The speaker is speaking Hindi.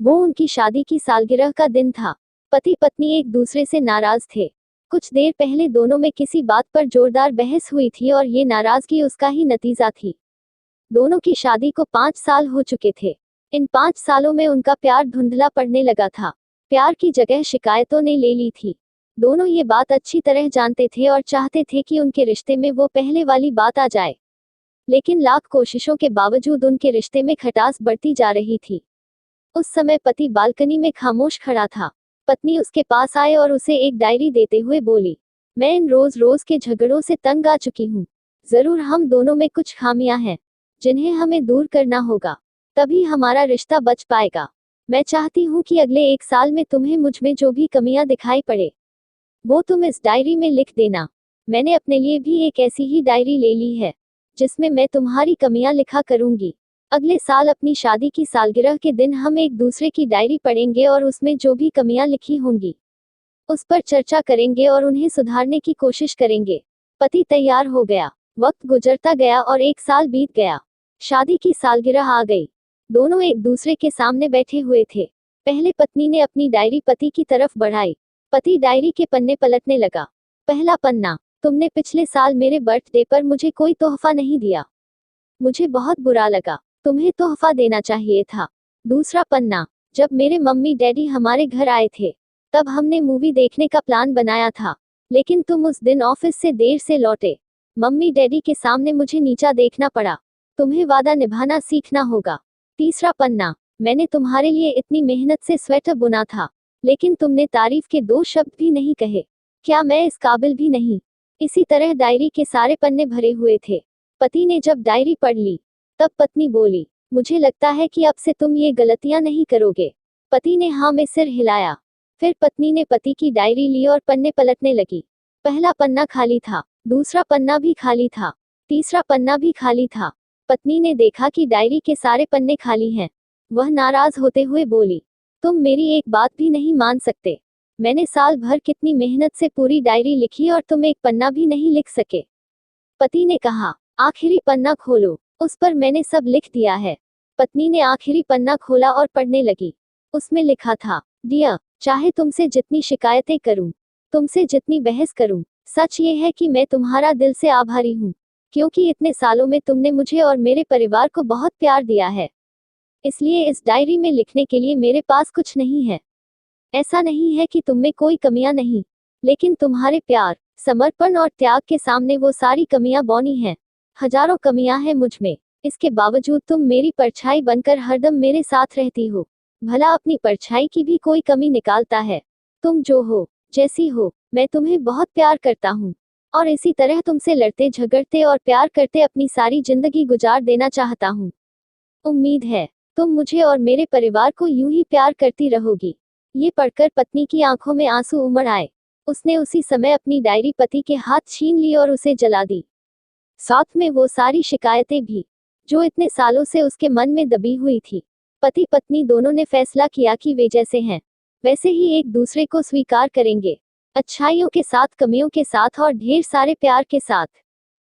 वो उनकी शादी की सालगिरह का दिन था। पति पत्नी एक दूसरे से नाराज थे। कुछ देर पहले दोनों में किसी बात पर जोरदार बहस हुई थी और ये नाराजगी उसका ही नतीजा थी। दोनों की शादी को 5 साल हो चुके थे। इन 5 सालों में उनका प्यार धुंधला पड़ने लगा था। प्यार की जगह शिकायतों ने ले ली थी। दोनों ये बात अच्छी तरह जानते थे और चाहते थे कि उनके रिश्ते में वो पहले वाली बात आ जाए। लेकिन लाख कोशिशों के बावजूद उनके रिश्ते में खटास बढ़ती जा रही थी। उस समय पति बालकनी में खामोश खड़ा था। पत्नी उसके पास आए और उसे एक डायरी देते हुए बोली, मैं इन रोज रोज के झगड़ों से तंग आ चुकी हूँ। जरूर हम दोनों में कुछ खामियां हैं जिन्हें हमें दूर करना होगा, तभी हमारा रिश्ता बच पाएगा। मैं चाहती हूँ कि अगले 1 साल में तुम्हें मुझ में जो भी कमियां दिखाई पड़े वो तुम इस डायरी में लिख देना। मैंने अपने लिए भी एक ऐसी ही डायरी ले ली है जिसमें मैं तुम्हारी कमियां लिखा करूंगी। अगले साल अपनी शादी की सालगिरह के दिन हम एक दूसरे की डायरी पढ़ेंगे और उसमें जो भी कमियां लिखी होंगी उस पर चर्चा करेंगे और उन्हें सुधारने की कोशिश करेंगे। पति तैयार हो गया। वक्त गुजरता गया और 1 साल बीत गया। शादी की सालगिरह आ गई। दोनों एक दूसरे के सामने बैठे हुए थे। पहले पत्नी ने अपनी डायरी पति की तरफ बढ़ाई। पति डायरी के पन्ने पलटने लगा। पहला पन्ना, तुमने पिछले साल मेरे बर्थडे पर मुझे कोई तोहफा नहीं दिया। मुझे बहुत बुरा लगा। तुम्हें तोहफा देना चाहिए था। दूसरा पन्ना, जब मेरे मम्मी डैडी हमारे घर आए थे तब हमने मूवी देखने का प्लान बनाया था, लेकिन तुम उस दिन ऑफिस से देर से लौटे। मम्मी डैडी के सामने मुझे नीचा देखना पड़ा। तुम्हें वादा निभाना सीखना होगा। तीसरा पन्ना, मैंने तुम्हारे लिए इतनी मेहनत से स्वेटर बुना था, लेकिन तुमने तारीफ के 2 शब्द भी नहीं कहे। क्या मैं इस काबिल भी नहीं? इसी तरह डायरी के सारे पन्ने भरे हुए थे। पति ने जब डायरी पढ़ ली तब पत्नी बोली, मुझे लगता है कि अब से तुम ये गलतियां नहीं करोगे। पति ने हाँ में सिर हिलाया। फिर पत्नी ने पति की डायरी ली और पन्ने पलटने लगी। पहला पन्ना खाली था, दूसरा पन्ना भी खाली था, तीसरा पन्ना भी खाली था। पत्नी ने देखा कि डायरी के सारे पन्ने खाली हैं। वह नाराज होते हुए बोली, तुम मेरी एक बात भी नहीं मान सकते। मैंने साल भर कितनी मेहनत से पूरी डायरी लिखी और तुम एक पन्ना भी नहीं लिख सके। पति ने कहा, आखिरी पन्ना खोलो, उस पर मैंने सब लिख दिया है। पत्नी ने आखिरी पन्ना खोला और पढ़ने लगी। उसमें लिखा था, डियर, चाहे तुमसे जितनी शिकायतें करूं, तुमसे जितनी बहस करूं, सच ये है कि मैं तुम्हारा दिल से आभारी हूं, क्योंकि इतने सालों में तुमने मुझे और मेरे परिवार को बहुत प्यार दिया है। इसलिए इस डायरी में लिखने के लिए मेरे पास कुछ नहीं है। ऐसा नहीं है कि तुममें कोई कमियां नहीं, लेकिन तुम्हारे प्यार, समर्पण और त्याग के सामने वो सारी कमियां बौनी हैं। हजारों कमियां हैं मुझ में, इसके बावजूद तुम मेरी परछाई बनकर हरदम मेरे साथ रहती हो। भला अपनी परछाई की भी कोई कमी निकालता है? तुम जो हो, जैसी हो, मैं तुम्हें बहुत प्यार करता हूँ और इसी तरह तुमसे लड़ते झगड़ते और प्यार करते अपनी सारी जिंदगी गुजार देना चाहता हूँ। उम्मीद है तुम मुझे और मेरे परिवार को यूं ही प्यार करती रहोगी। ये पढ़कर पत्नी की आंखों में आंसू उमड़ आए। उसने उसी समय अपनी डायरी पति के हाथ छीन ली और उसे जला दी, साथ में वो सारी शिकायतें भी जो इतने सालों से उसके मन में दबी हुई थी। पति पत्नी दोनों ने फैसला किया कि वे जैसे हैं वैसे ही एक दूसरे को स्वीकार करेंगे, अच्छाइयों के साथ, कमियों के साथ और ढेर सारे प्यार के साथ।